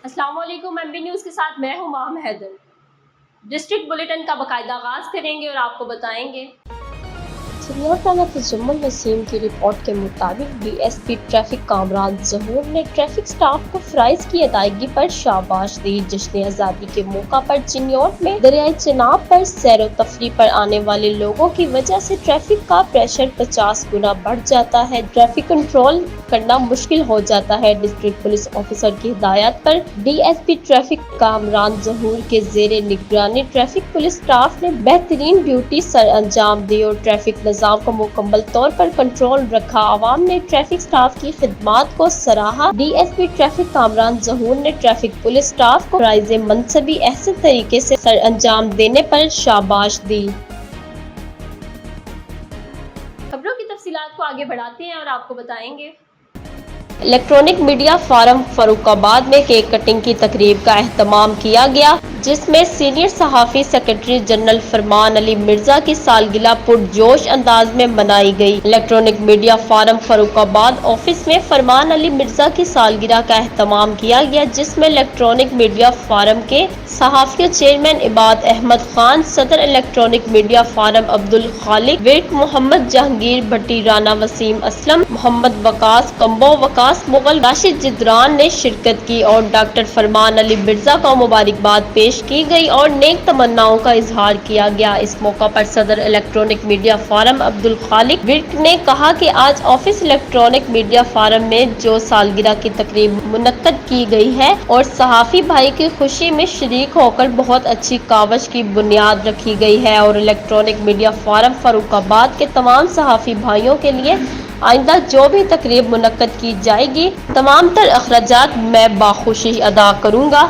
अस्सलाम वालेकुम। MB news के साथ मैं हूँ माम हैदर। डिस्ट्रिक्ट बुलेटिन का बाकायदा आगाज़ करेंगे और आपको बताएंगे। सीनियर थाना तजम्मुल वसीम की रिपोर्ट के मुताबिक DSP ट्रैफिक कामरान ज़हूर ने ट्रैफिक स्टाफ को फ़राइज़ की अदायगी पर शाबाश दी। जश्न आज़ादी के मौका पर चिन्योट में दरियाए चनाब पर सैर व तफरीह पर आने वाले लोगों की वजह से ट्रैफिक का प्रेशर 50 गुना बढ़ जाता है। ट्रैफिक कंट्रोल करना मुश्किल हो जाता है। डिस्ट्रिक्ट पुलिस ऑफिसर की हिदायत पर DSP ट्रैफिक कामरान ज़हूर के ज़ेरे निगरानी ट्रैफिक पुलिस स्टाफ ने बेहतरीन ड्यूटी सर अंजाम दी और ट्रैफिक निज़ाम को मुकम्मल तौर पर कंट्रोल रखा। आवाम ने ट्रैफिक स्टाफ की खिदमात को सराहा। DSP ट्रैफिक कामरान ज़हूर ने ट्रैफिक पुलिस स्टाफ को फ़राइज़ मनसबी ऐसे तरीके से सर अंजाम देने पर शाबाश दी। खबरों की तफसीलात को आगे बढ़ाते हैं और आपको बताएंगे। इलेक्ट्रॉनिक मीडिया फार्म फर्रुखाबाद में केक कटिंग की तकरीब का एहतमाम किया गया, जिसमें सीनियर सहाफ़ी सेक्रेटरी जनरल फरमान अली मिर्जा की सालगिरह पुरजोश अंदाज में मनाई गई। इलेक्ट्रॉनिक मीडिया फार्म फर्रुखाबाद ऑफिस में फरमान अली मिर्जा की सालगिरह का एहतमाम किया गया, जिसमें इलेक्ट्रॉनिक मीडिया फार्म के सहाफ़ी चेयरमैन इबाद अहमद खान, सदर इलेक्ट्रॉनिक मीडिया फार्म अब्दुल खालिक विर्क, मोहम्मद जहांगीर भट्टी, राना वसीम असलम, मोहम्मद वकास कंबो, वकास मुगल, राशिद जिद्रान ने शिरकत की और डॉक्टर फरमान अली मिर्जा को मुबारकबाद पेश की गई और नेक तमन्नाओं का इजहार किया गया। इस मौका पर सदर इलेक्ट्रॉनिक मीडिया फार्म अब्दुल खालिक विर्क ने कहा कि आज ऑफिस इलेक्ट्रॉनिक मीडिया फार्म में जो सालगिरह की तकरीब मुनक्कद की गई है और सहाफ़ी भाई की खुशी में शरीक होकर बहुत अच्छी कावश की बुनियाद रखी गई है और इलेक्ट्रॉनिक मीडिया फार्म फर्रुखाबाद के तमाम सहाफ़ी भाइयों के लिए आइंदा जो भी तकरीब मुनक्कद की जाएगी, तमाम तर अखराजात मैं बाखुशी अदा करूँगा।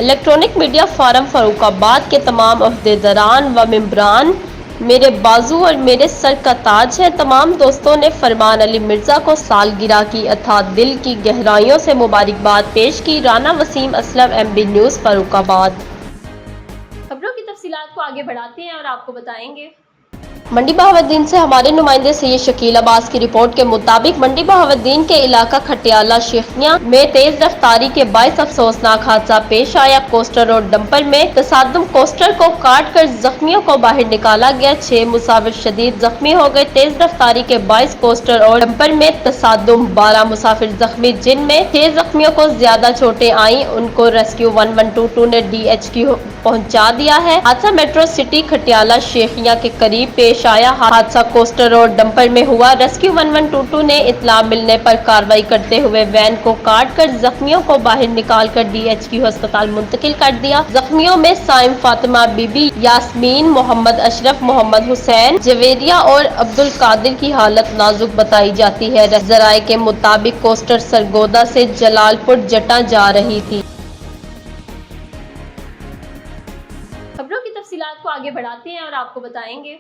इलेक्ट्रॉनिक मीडिया फार्म फर्रुखाबाद के तमाम अहदेदारान व मेंबरान मेरे बाजू और मेरे सर का ताज है। तमाम दोस्तों ने फरमान अली मिर्जा को सालगिरह की अथा दिल की गहराइयों से मुबारकबाद पेश की। Rana Waseem Aslam, MB news Farrukhabad. खबरों की तफसीलात को आगे बढ़ाते हैं और आपको बताएंगे। मंडी बहावुद्दीन से हमारे नुमाइंदे सैयद शकील अब्बास की रिपोर्ट के मुताबिक मंडी बहावुद्दीन के इलाका खटियाला शेखियां में तेज रफ्तारी के बायस अफसोसनाक हादसा पेश आया। कोस्टर और डंपर में तसादुम, कोस्टर को काट कर जख्मियों को बाहर निकाला गया। 6 मुसाफिर शदीद जख्मी हो गए। तेज रफ्तारी के बायस कोस्टर और डंपर में तसादुम, 12 मुसाफिर जख्मी, जिनमें 6 जख्मियों को ज्यादा चोटें आई। उनको रेस्क्यू 1122 ने DHQ पहुंचा दिया है। हादसा मेट्रो सिटी खटियाला शेखियां के करीब पेश आया। हादसा कोस्टर और डंपर में हुआ। रेस्क्यू 1122 ने इत्तला मिलने पर कार्रवाई करते हुए वैन को काट कर जख्मियों को बाहर निकाल कर DHQ अस्पताल मुंतकिल कर दिया। जख्मियों में साइम, फातिमा बीबी, यास्मीन, मोहम्मद अशरफ, मोहम्मद हुसैन, जवेरिया और अब्दुल कादिर की हालत नाजुक बताई जाती है। जराये के मुताबिक कोस्टर सरगोदा से जलालपुर जटा जा रही थी। खबरों की तफसीलात को आगे बढ़ाते हैं और आपको बताएंगे।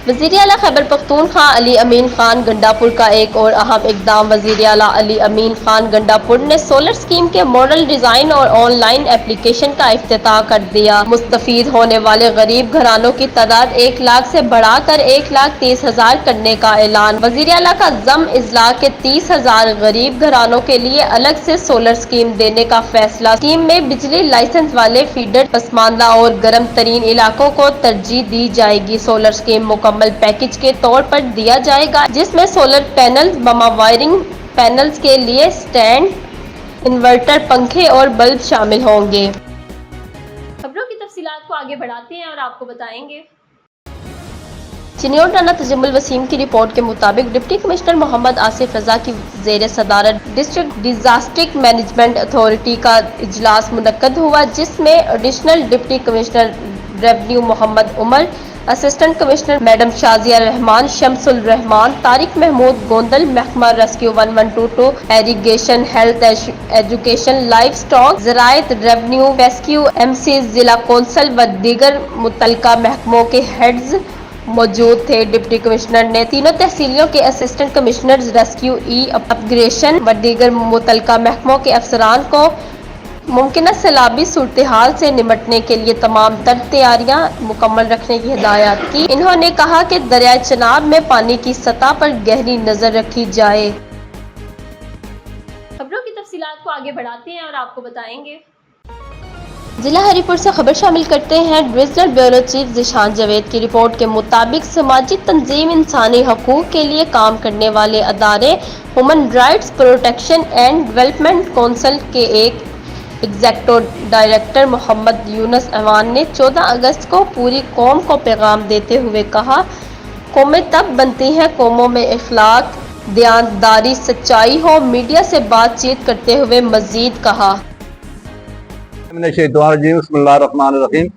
वज़ीर आला खैबर पख्तूनख्वा अली अमीन खान गंडापुर का एक और अहम इक़दाम। वज़ीर आला अली अमीन खान गंडापुर ने सोलर स्कीम के मॉडल डिज़ाइन और ऑनलाइन एप्लीकेशन का इफ्तिताह कर दिया। मुस्तफ़ीद होने वाले गरीब घरानों की तादाद 1 लाख से बढ़ाकर 1,30,000 करने का ऐलान। वज़ीर आला का ज़म इजला के 30,000 गरीब घरानों के लिए अलग से सोलर स्कीम देने का फैसला। स्कीम में बिजली लाइसेंस वाले फीडर, पसमानदा और गर्म तरीन इलाकों को तरजीह दी जाएगी। सोलर स्कीम मुकम्मल पैकेज के तौर पर दिया जाएगा, जिसमें सोलर पैनल्स, बमा वायरिंग, पैनल्स के लिए स्टैंड, इन्वर्टर, पंखे और बल्ब शामिल होंगे। खबरों की तफसीलात को आगे बढ़ाते हैं और आपको बताएंगे। चिन्योट राना तजम्मुल वसीम की रिपोर्ट के मुताबिक डिप्टी कमिश्नर मोहम्मद आसिफ रजा की ज़ेर सदारत डिस्ट्रिक्ट डिजास्टर मैनेजमेंट अथॉरिटी का इजलास मुनक्कद हुआ, जिसमें additional deputy commissioner revenue Mohammad Umar, assistant commissioner madam Shazia Rehman, Shamsul Rehman, Tariq Mehmood Gondal, महकमा rescue 1122, irrigation, health education, life stock, ज़राअत, रेवेन्यू, रेस्क्यू, MC, जिला कौंसल व दीगर मुतल्लिका महकमों के हेड्स मौजूद थे। डिप्टी कमिश्नर ने तीनों तहसीलों के असिस्टेंट कमिश्नर्स, रेस्क्यू, अपग्रेशन व दीगर मुतल्लिका महकमों के अफसरान को मुमकिन सैलाबी सूरत हाल से निपटने के लिए तमाम तर तैयारियां मुकम्मल रखने की हिदायत की। इन्होंने कहा कि दरियाए चनाब में पानी की सतह पर गहरी नजर रखी जाए। खबरों की तफसीलात तफसीलात को आगे बढ़ाते हैं और आपको बताएंगे। जिला हरिपुर से खबर शामिल करते हैं। Divisional bureau chief Zeeshan Javed की रिपोर्ट के मुताबिक समाजी तंजीम इंसानी हकूक के लिए काम करने वाले अदारे human rights protection and development council के एक एग्जीक्यूटिव डायरेक्टर मोहम्मद यूनुस अवान ने 14 अगस्त को पूरी कौम को पैगाम देते हुए कहा, कौमें तब बनती हैं कौमों में इखलाक, दयानतदारी, सच्चाई हो। मीडिया से बातचीत करते हुए मजीद कहा, बिस्मिल्लाहिर्रहमानिर्रहीम।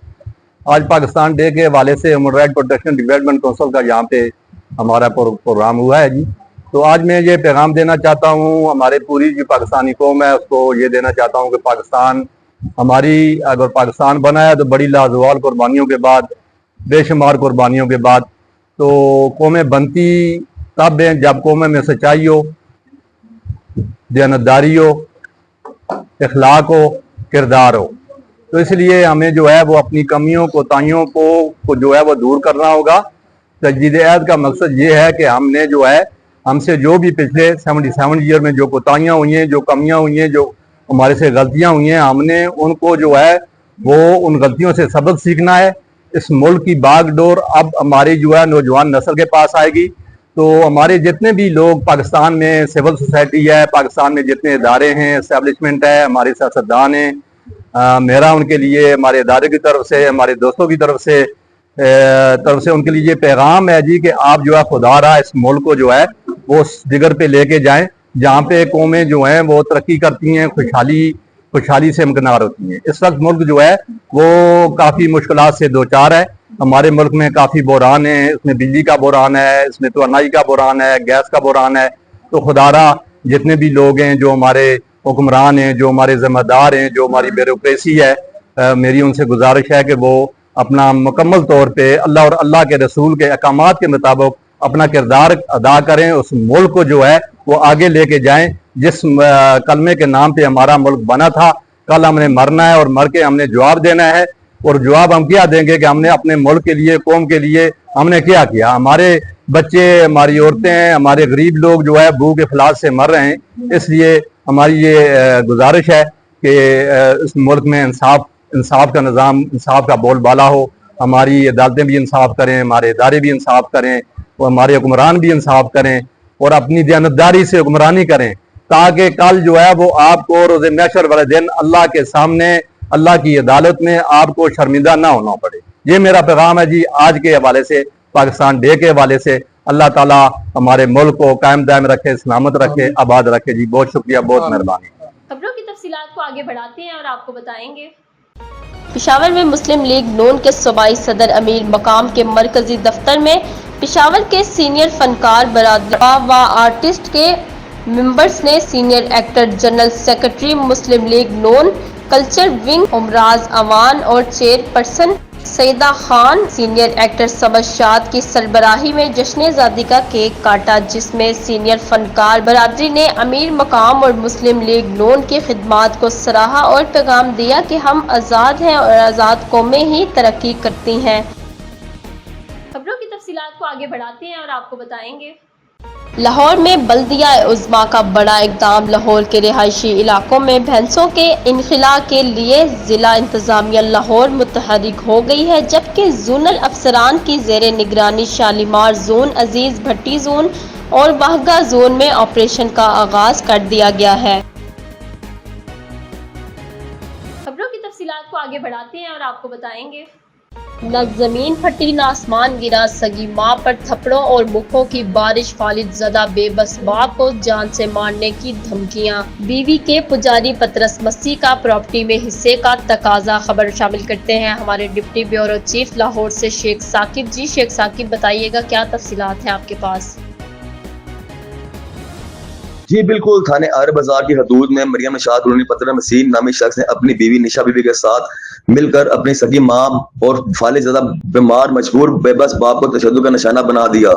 आज पाकिस्तान डे के हवाले से human right protection development council का यहाँ पे हमारा प्रोग्राम हुआ है जी। तो आज मैं ये पैगाम देना चाहता हूँ, हमारे पूरी जो पाकिस्तानी कौम है उसको ये देना चाहता हूँ कि पाकिस्तान हमारी, अगर पाकिस्तान बना है तो बड़ी लाजवाल कुर्बानियों के बाद, बेशुमार कुर्बानियों के बाद, तो कौमें बनती तब हैं जब कौमें में सच्चाई हो, दयानतदारी हो, इखलाक हो, किरदार हो। तो इसलिए हमें जो है वो अपनी कमियों कोताहियों को जो है वो दूर करना होगा। तजदीद अहद का मकसद ये है कि हमने जो है, हमसे जो भी पिछले 77 ईयर में जो कोताहियाँ हुई हैं, जो कमियाँ हुई हैं, जो हमारे से गलतियाँ हुई हैं, हमने उनको जो है वो उन गलतियों से सबक सीखना है। इस मुल्क की बागडोर अब हमारी जो है नौजवान नस्ल के पास आएगी। तो हमारे जितने भी लोग पाकिस्तान में सिविल सोसाइटी है, पाकिस्तान में जितने इदारे हैं, इस्टेब्लिशमेंट है, हमारे सियासतदान हैं, मेरा उनके लिए हमारे इदारे की तरफ से, हमारे दोस्तों की तरफ से उनके लिए ये पैगाम है जी कि आप जो है खुदा रहा इस मुल्क को जो है वो उस जिगर पे लेके जाएं जहाँ पे कौमें जो हैं वो तरक्की करती हैं, खुशहाली से इम्कनार होती हैं। इस वक्त मुल्क जो है वो काफ़ी मुश्किलात से दो चार है। हमारे मुल्क में काफ़ी बुरान है, इसमें बिजली का बुरान है, इसमें तवानाई का बुरान है, गैस का बुरान है। तो खुदारा जितने भी लोग हैं, जो हमारे हुक्मरान हैं, जो हमारे ज़िम्मेदार हैं, जो हमारी ब्यूरोक्रेसी है, मेरी उनसे गुजारिश है कि वो अपना मुकम्मल तौर पे अल्लाह और अल्लाह के रसूल के अहकामात के मुताबिक अपना किरदार अदा करें, उस मुल्क को जो है वो आगे लेके जाएं जिस कलमे के नाम पे हमारा मुल्क बना था। कल हमने मरना है और मर के हमने जवाब देना है। और जवाब हम क्या देंगे कि हमने अपने मुल्क के लिए, कौम के लिए हमने क्या किया। हमारे बच्चे, हमारी औरतें, हमारे गरीब लोग जो है भूख इफलास से मर रहे हैं। इसलिए हमारी ये गुजारिश है कि इस मुल्क में इंसाफ का निज़ाम, इंसाफ का बोलबाला हो। हमारी अदालतें भी इंसाफ करें, हमारे इदारे भी इंसाफ करें और हमारे हुक्मरान भी इंसाफ करें और अपनी दयानतदारी से हुक्मरानी करें, ताकि कल जो है वो आपको रोज़े महशर वाले दिन अल्लाह के सामने, अल्लाह की अदालत में आपको शर्मिंदा ना होना पड़े। ये मेरा पैगाम है जी आज के हवाले से, पाकिस्तान डे के हवाले से। अल्लाह ताला हमारे मुल्क को कायम दायम रखे, सलामत रखे, आबाद रखे जी। बहुत शुक्रिया, बहुत मेहरबानी। खबरों की तफसीलात को आगे बढ़ाते हैं और आपको बताएंगे। पेशावर में मुस्लिम लीग नून के सूबाई सदर अमीर मकाम के मरकजी दफ्तर में पेशावर के सीनियर फनकार बरादरा व आर्टिस्ट के मेंबर्स ने senior actor, general secretary Muslim League Noon culture wing Umraj Awan और chairperson Saeeda Khan, senior actor Shamshad की सरबराही में जश्न आज़ादी का केक काटा, जिसमें सीनियर फनकार बरादरी ने अमीर मकाम और मुस्लिम लीग नून की खिदमात को सराहा और पैगाम दिया कि हम आज़ाद हैं और आज़ाद कौमें ही तरक्की करती हैं। खबरों की तफसीलात को आगे बढ़ाते हैं और आपको बताएंगे। लाहौर में बल्दिया उज़्मा का बड़ा इक़दाम। लाहौर के रिहायशी इलाकों में भैंसों के इनखला के लिए ज़िला इंतज़ामिया लाहौर मुतहरिक हो गई है, जबकि ज़ोनल अफसरान की ज़ेर निगरानी शालीमार जोन, अजीज़ भट्टी जोन और वाहगा जोन में ऑपरेशन का आगाज़ कर दिया गया है। खबरों की तफसीलात को आगे बढ़ाते हैं और आपको बताएंगे। न जमीन फटी न आसमान गिरा, सगी माँ पर थप्पड़ों और मुक्कों की बारिश, फालिद ज़दा बेबस बाप को जान से मारने की धमकियां, बीवी के पुजारी पतरस मसीह का प्रॉपर्टी में हिस्से का तकाजा। खबर शामिल करते हैं हमारे डिप्टी ब्यूरो चीफ लाहौर से शेख साकिब जी। शेख साकिब, बताइएगा क्या तफसीलात हैं आपके पास? जी बिल्कुल, थाने आर बाजार की हदूद में मरियम निशात कॉलोनी पतरस मसीह नामी शख्स ने अपनी बीवी निशा बीबी के साथ मिलकर अपनी सगी माँ और फालिद ज़दा बीमार मजबूर बेबस बाप को तशद्दुद का निशाना बना दिया।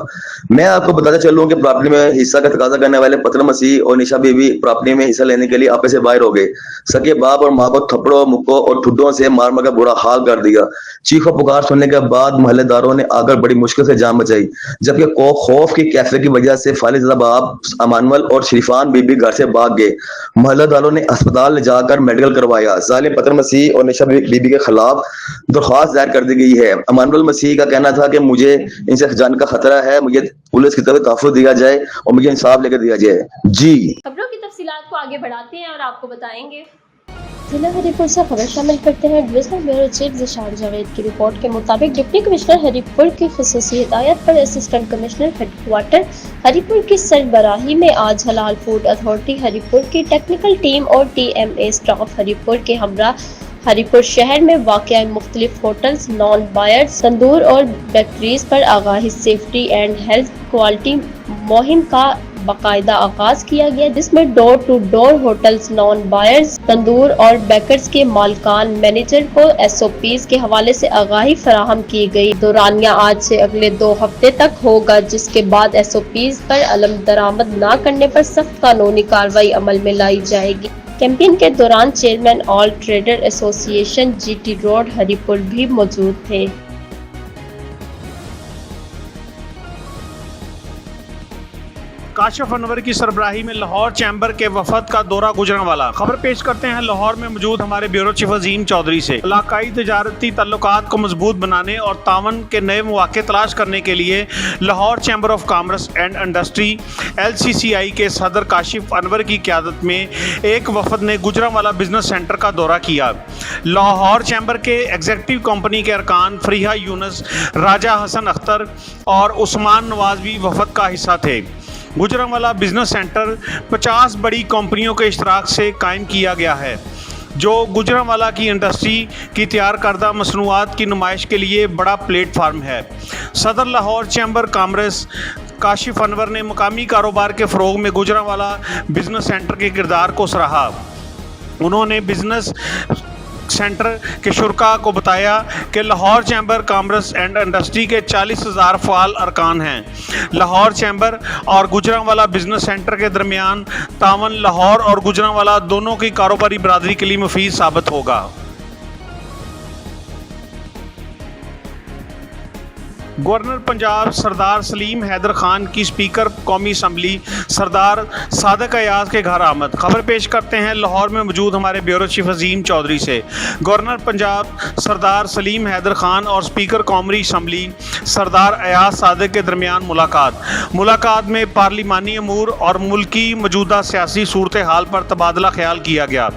मैं आपको बताता चलूं कि प्रॉपर्टी में हिस्सा का तकाजा करने वाले पतरस मसीह और निशा बीबी प्रॉपर्टी में हिस्सा लेने के लिए आपस से बाहर हो गए। सगे बाप और माँ को थप्पड़ों, मुक्कों और ठुड्डों से मार मार कर बुरा हाल कर दिया। चीखों पुकार सुनने के बाद मोहल्लेदारों ने आकर बड़ी मुश्किल से जान बचाई, जबकि खौफ की कैफे की वजह से फालिद ज़दा बाप अमानुअल और शरीफ शरीफान बीबी घर से भाग गए। मोहल्ला वालों ने अस्पताल ले जाकर मेडिकल करवाया। जालिम पतर मसीह और निशा बीबी के खिलाफ दरख्वास्त दायर कर दी गई है। अमानुल मसीह का कहना था कि मुझे इनसे जाने का खतरा है, मुझे पुलिस की तरफ तहफ़्फ़ुज़ दिया जाए और मुझे इंसाफ लेकर दिया जाए। जी, खबरों की तफसीलात को आगे बढ़ाते हैं और आपको बताएंगे। जिला हरीपुर से खबर शामिल करते हैं। Divisional bureau chief Zeeshan Javed की रिपोर्ट के मुताबिक डिप्टी कमिश्नर हरीपुर की खुसूसी हिदायत पर असिस्टेंट कमिश्नर हेडक्वार्टर हरीपुर की सरबराही में आज हलाल फूड अथॉरिटी हरीपुर की टेक्निकल टीम और TMA स्टाफ हरीपुर के हमरा हरीपुर शहर में वाक़या मुख्तलिफ होटल्स, नॉन बायर्स, तंदूर और बेकरीज पर आगाही सेफ्टी एंड हेल्थ क्वालिटी मुहिम का बाकायदा आगाज किया गया, जिसमें door to door hotels, non buyers, तंदूर और बेकर्स के मालकान मैनेजर को SOPs के हवाले से आगाही फराहम की गई। दौरानिया आज से अगले 2 हफ्ते तक होगा, जिसके बाद SOPs पर अलम दरामद न करने पर सख्त कानूनी कार्रवाई अमल में लाई जाएगी। कैंपेन के दौरान chairman all trader association GT road Haripur भी मौजूद थे। काशिफ अनवर की सरबराही में लाहौर चैम्बर के वफद का दौरा गुजरांवाला। खबर पेश करते हैं लाहौर में मौजूद हमारे ब्यूरो चीफ अजीम चौधरी से। इलाकाई तजारती ताल्लुकात को मजबूत बनाने और तावन के नए मौके तलाश करने के लिए Lahore chamber of commerce and industry LCCI के सदर काशिफ अनवर की क़यादत में एक वफद ने गुजरांवाला बिजनेस सेंटर का दौरा किया। लाहौर चैम्बर के एग्जीक्यूटिव कंपनी के अरकान फरीहा यूनुस, राजा हसन अख्तर और उस्मान नवाज भी वफद का हिस्सा थे। गुजरांवाला बिजनेस सेंटर 50 बड़ी कंपनियों के इश्तराक से कायम किया गया है, जो गुजरांवाला की इंडस्ट्री की तैयार करदा मसनूआत की नुमाइश के लिए बड़ा प्लेटफार्म है। सदर लाहौर चैम्बर कॉमर्स काशिफ अनवर ने मकामी कारोबार के फ़रोग में गुजरांवाला बिजनेस सेंटर के किरदार को सराहा। उन्होंने बिजनेस सेंटर के शुरका को बताया कि Lahore chamber commerce and industry के 40,000 फ़ाल अरकान हैं। लाहौर चैम्बर और गुजरांवाला बिजनेस सेंटर के दरमियान तावन लाहौर और गुजरांवाला दोनों की कारोबारी बरादरी के लिए मुफीद साबित होगा। गवर्नर पंजाब सरदार सलीम हैदर खान की स्पीकर कौमी असम्बली सरदार सादक अयाज के घर आमद। खबर पेश करते हैं लाहौर में मौजूद हमारे ब्यूरो चीफ अजीम चौधरी से। गवर्नर पंजाब सरदार सलीम हैदर खान और स्पीकर कौमी असम्बली सरदार अयाज सादक के दरमियान मुलाकात में पार्लिमानी अमूर और मुल्की मौजूदा सियासी सूरत हाल पर तबादला ख्याल किया गया।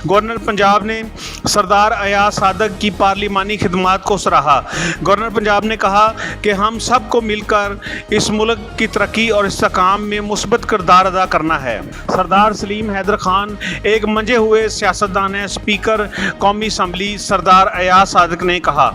गवर्नर पंजाब ने सरदार अयाज सादक की पार्लिमानी खिदमात को सराहा। गवर्नर पंजाब ने कहा कि हम सब को मिलकर इस मुल्क की तरक्की और इस्तेकाम में मुस्बत किरदार अदा करना है। सरदार सलीम हैदर खान एक मंजे हुए सियासतदान हैं, स्पीकर कौमी असम्बली सरदार अयाज सादक ने कहा।